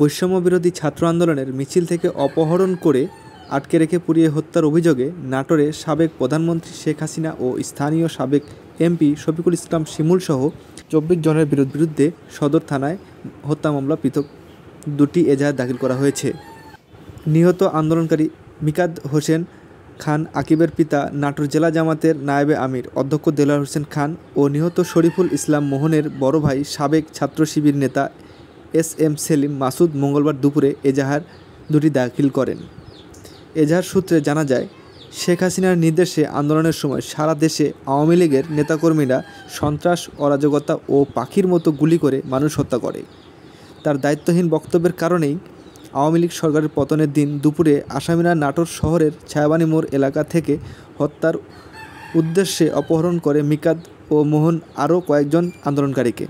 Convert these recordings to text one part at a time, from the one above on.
বৈষম্য বিরোধী ছাত্র আন্দোলনের মিছিল থেকে অপহরণ করে আটকে রেখে পুড়িয়ে হত্যার অভিযোগে নাটোরে সাবেক প্রধানমন্ত্রী শেখ হাসিনা ও স্থানীয় সাবেক এমপি শফিকুল ইসলাম শিমুলসহ 24 জনের বিরুদ্ধে সদর থানায় হত্যা মামলা পৃথক 2টি এজাহার দাখিল করা হয়েছে। নিহত আন্দোলনকারী মিকাদ হোসেন খান আকিবের পিতা নাটোর জেলা জামাতের নায়েবে আমির অধ্যক্ষ দেলোয়ার হোসেন খান ও নিহত শরীফুল ইসলাম মোহনের বড় ভাই সাবেক ছাত্র শিবির নেতা এস.এম. সেলিম মাসুদ মঙ্গলবার দুপুরে এজাহার 2টি দাখিল করেন। এজাহার সূত্রে জানা যায়, শেখ হাসিনার নির্দেশে আন্দোলনের সময় সারা দেশে আওয়ামী লীগের নেতাকর্মীরা সন্ত্রাস, অরাজকতা ও পাখির মতো গুলি করে মানুষ হত্যা করে। তার দায়িত্বহীন বক্তব্যের কারণেই আওয়ামী লীগ সরকারের পতনের দিন দুপুরে আসামিরা নাটোর শহরের ছায়াবানী মোড় এলাকা থেকে হত্যার উদ্দেশ্যে অপহরণ করে মিকাদ ও মোহন আরও কয়েকজন আন্দোলনকারীকে।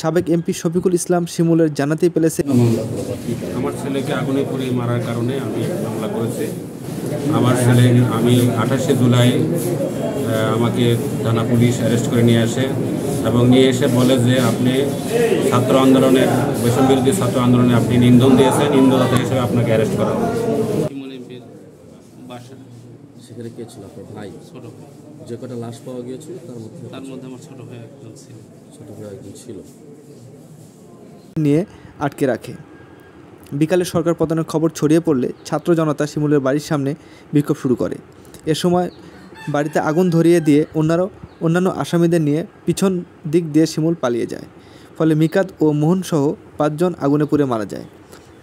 সাবেক এমপি শফিকুল ইসলাম শিমুলের জানাতে পেরেছে, আমার ছেলেকে আগুনে পুড়িয়ে মারার কারণে আমি মামলা করেছি। আমার ছেলে আমি 28শে জুলাই আমাকে থানা পুলিশ অ্যারেস্ট করে নিয়ে আসে এবং নিয়ে এসে বলে যে আপনি ছাত্র আন্দোলনের বৈষম্য বিরোধী ছাত্র আন্দোলনে আপনি ইন্ধন দিয়েছেন, ইন্ধনদাতা হিসেবে আপনাকে অ্যারেস্ট করা হবে। বাসা সেখানে কে ছিল? আপনার ভাই? ছোট ভাই। যে কটা লাশ পাওয়া গিয়েছিল তার মধ্যে আমার ছোট ভাই একজন ছিল। নিয়ে আটকে রাখে। বিকালে সরকার পতনের খবর ছড়িয়ে পড়লে ছাত্র জনতা শিমুলের বাড়ির সামনে বিক্ষোভ শুরু করে। এ সময় বাড়িতে আগুন ধরিয়ে দিয়ে অন্যান্য আসামিদের নিয়ে পিছন দিক দিয়ে শিমুল পালিয়ে যায়। ফলে মিকাদ ও মোহনসহ 5 জন আগুনে পুড়ে মারা যায়।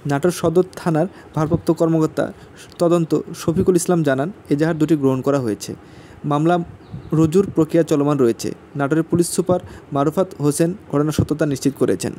নাটোর সদর থানার ভারপ্রাপ্ত কর্মকর্তা তদন্ত শফিকুল ইসলাম জানান, এজাহার 2টি গ্রহণ করা হয়েছে। মামলা রুজুর প্রক্রিয়া চলমান রয়েছে। নাটোরের পুলিশ সুপার মারুফাত হোসেন ঘটনার সত্যতা নিশ্চিত করেছেন।